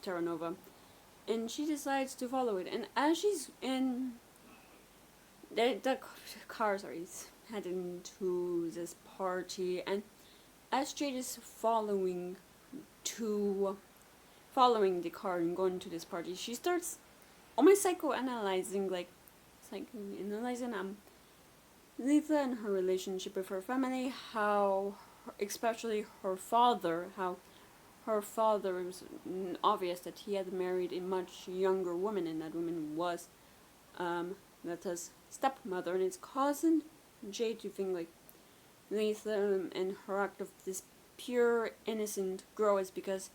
Terra Nova, and she decides to follow it. And as she's in the cars are heading to this party, and as Jade is following the car and going to this party, she starts almost psychoanalyzing Letha and her relationship with her family, how especially her father, how her father, it was obvious that he had married a much younger woman, and that woman was Letha's stepmother, and it's causing Jade to think like Letha and her act of this pure, innocent girl is because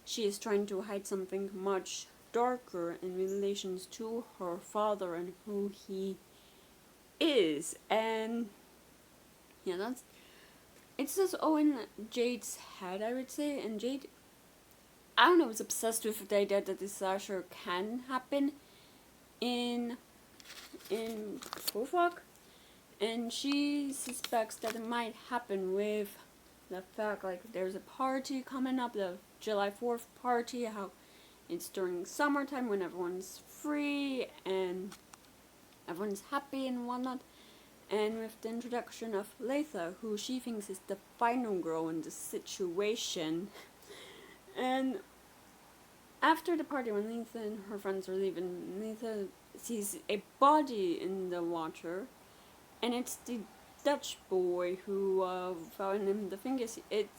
she is trying to hide something much darker in relations to her father and who he is. And yeah, it's just all in Jade's head, I would say. And Jade, I don't know, is obsessed with the idea that this slasher can happen in Wolfwalk, and she suspects that it might happen with the fact like there's a party coming up, the July 4th party, how it's during summertime when everyone's free and everyone's happy and whatnot, and with the introduction of Letha, who she thinks is the final girl in the situation. And after the party, when Letha and her friends are leaving, Letha sees a body in the water, and it's the Dutch boy who found him. The thing is, it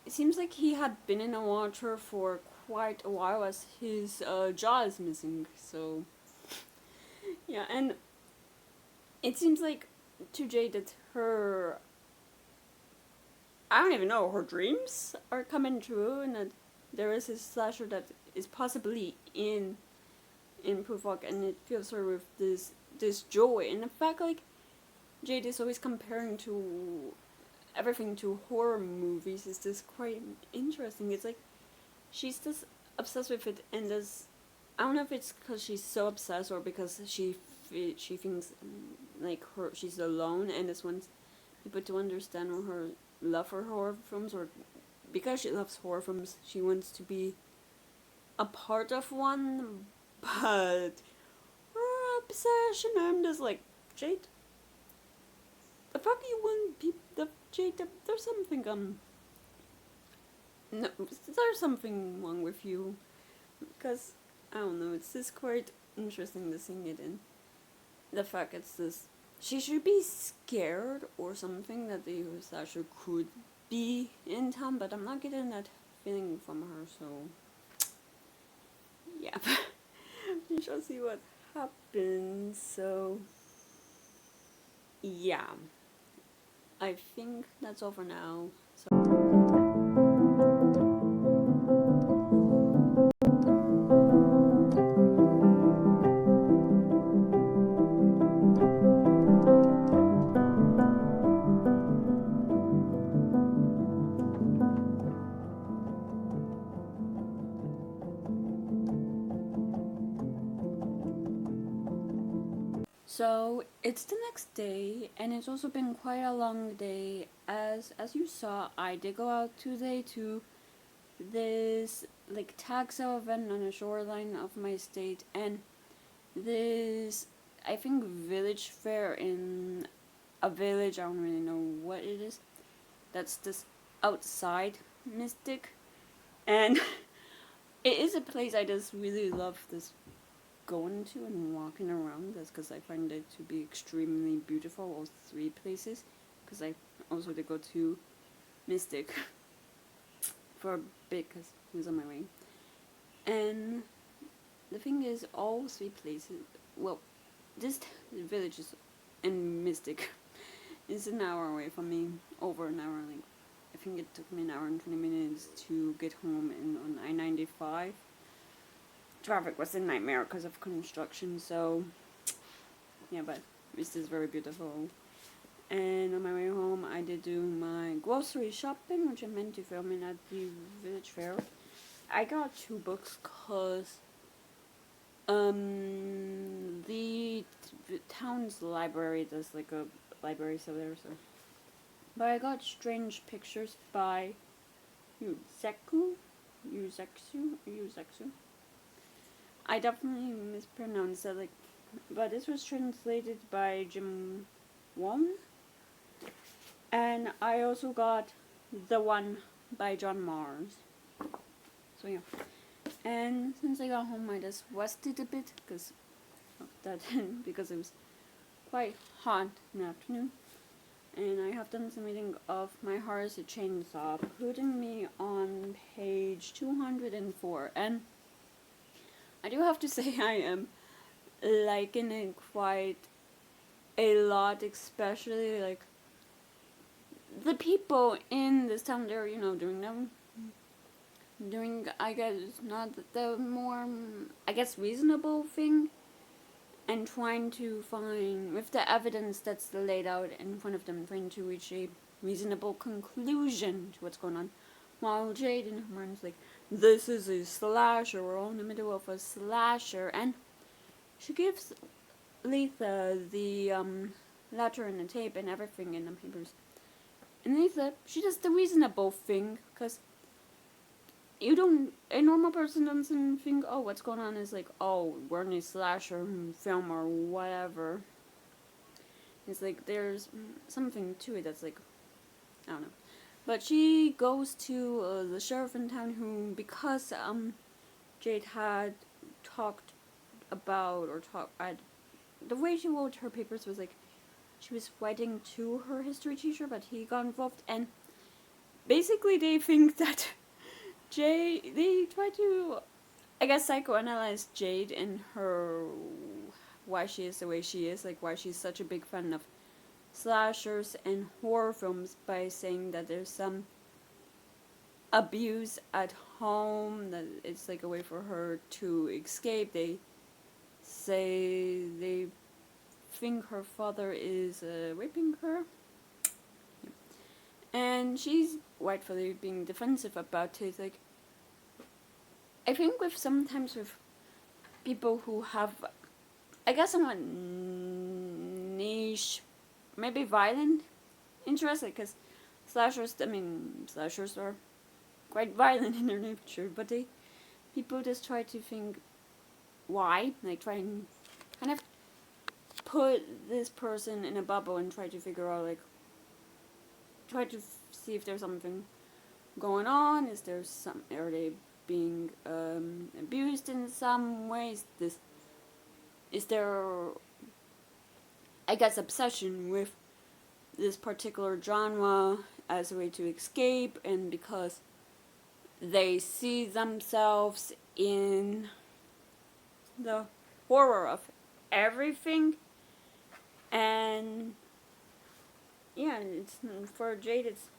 seems like he had been in the water for quite a while, as his jaw is missing, so yeah. And it seems like to Jade that her, I don't even know, her dreams are coming true, and that there is a slasher that is possibly in Pufok, and it fills her with this joy. And the fact like Jade is always comparing to everything to horror movies is just quite interesting. It's like she's just obsessed with it, and I don't know if it's because she's so obsessed or because she thinks like she's alone and just wants people to understand her love for horror films, or because she loves horror films she wants to be a part of one. But her obsession, I'm just like, Jade, the fuck you want Jade, there's something no, there's something wrong with you, because I don't know, it's just quite interesting to sing it in. The fact it's this, she should be scared or something that the slasher could be in town, but I'm not getting that feeling from her, so yeah. We shall see what happens. So yeah, I think that's all for now. So So it's the next day, and it's also been quite a long day. As you saw, I did go out today to this like tag sale event on the shoreline of my state, and this, I think, village fair in a village. I don't really know what it is. That's this outside mystic, and it is a place I just really love this going to and walking around. That's because I find it to be extremely beautiful, all three places, because I also did go to mystic for a bit because it was on my way. And the thing is, all three places, well, this village is in mystic is an hour away from me, over an hour. Like, I think it took me an hour and 20 minutes to get home on I-95. Traffic was a nightmare because of construction, so yeah, but this is very beautiful. And on my way home, I did do my grocery shopping, which I meant to film in at the village fair. I got 2 books because the town's library does like a library sale there, so. But I got Strange Pictures by Yuzetsu. I definitely mispronounced that, like, but this was translated by Jim Wong. And I also got The One by John Mars. So yeah. And since I got home, I just rested a bit because of that, because it was quite hot in the afternoon. And I have done some reading of My Heart is a Chainsaw, putting me on page 204. And I do have to say I am liking it quite a lot, especially like the people in this town. They're, doing I guess not the more, I guess, reasonable thing, and trying to find, with the evidence that's laid out in front of them, trying to reach a reasonable conclusion to what's going on. While Jade in her mind's like, this is a slasher, we're all in the middle of a slasher, and she gives Letha the letter and the tape and everything in the papers. And Letha, she does the reasonable thing, because a normal person doesn't think, oh, what's going on is like, oh, we're in a slasher film or whatever. It's like, there's something to it that's like, I don't know. But she goes to the sheriff in town, who, because Jade had talked about, the way she wrote her papers was like, she was writing to her history teacher, but he got involved, and basically they think that they try to, I guess, psychoanalyze Jade and her, why she is the way she is, like why she's such a big fan of slashers and horror films, by saying that there's some abuse at home, that it's like a way for her to escape. They say they think her father is raping her, and she's rightfully being defensive about it. Like, I think sometimes with people who have, I guess, somewhat niche, maybe violent interests, because slashers are quite violent in their nature, but people just try to think why, like try and kind of put this person in a bubble and try to figure out, like, try to see if there's something going on. Are they being abused in some ways? Is there, I guess, obsession with this particular genre as a way to escape, and because they see themselves in the horror of everything. And yeah, it's, for Jade, it's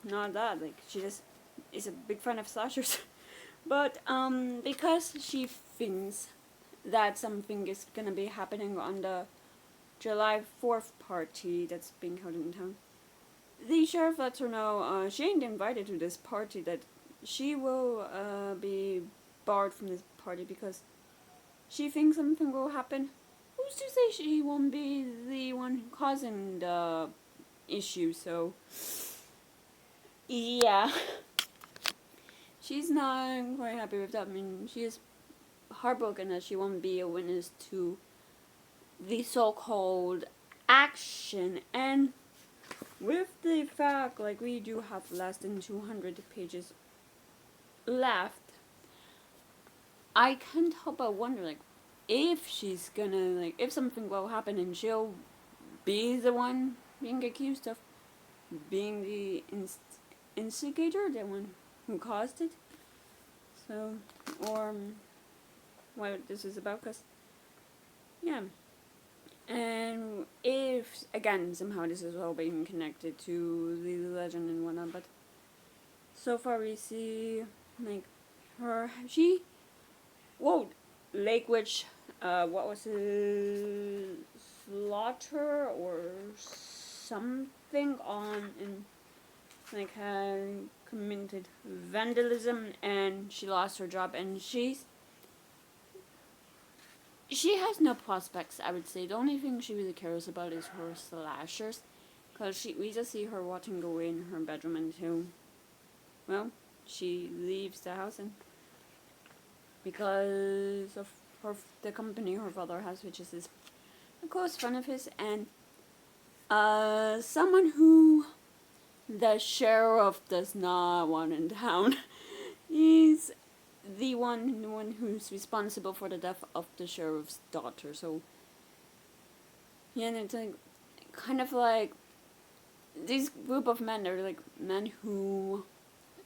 not that, like, she just is a big fan of slashers. But because she thinks that something is gonna be happening on the July 4th party that's being held in town, the sheriff lets her know she ain't invited to this party, that she will be barred from this party because she thinks something will happen. Who who's to say she won't be the one causing the issue? So, yeah. She's not quite happy with that. I mean, she is heartbroken that she won't be a witness to the so-called action. And with the fact, like, we do have less than 200 pages left, I can't help but wonder, like, if she's gonna, like, if something will happen and she'll be the one being accused of being the instigator, the one who caused it. So, or what this is about, because, yeah. And if, again, somehow this is all being connected to the legend and whatnot, but so far we see, like, Lake Witch, what was it, slaughter or something on, and, like, had committed vandalism, and she lost her job, and she has no prospects, I would say. The only thing she really cares about is her slashers, because we just see her watching go away in her bedroom until, well, she leaves the house, and because of the company her father has, which is this close friend of his, and someone who the sheriff does not want in town. He's the one who's responsible for the death of the sheriff's daughter. So, yeah, and it's like, kind of like, this group of men, they're like men who,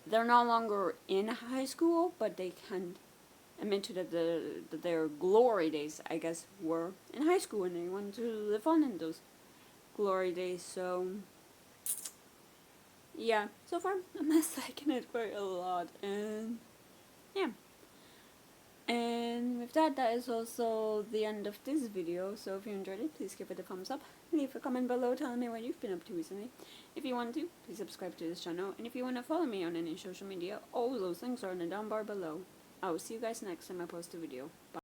they're no longer in high school, but they can admit to that their glory days, I guess, were in high school, and they want to live on in those glory days. So, yeah, so far I'm not liking it quite a lot, and yeah. And with that, that is also the end of this video. So if you enjoyed it, please give it a thumbs up. Leave a comment below telling me what you've been up to recently. If you want to, please subscribe to this channel. And if you want to follow me on any social media, all those links are in the down bar below. I will see you guys next time I post a video. Bye.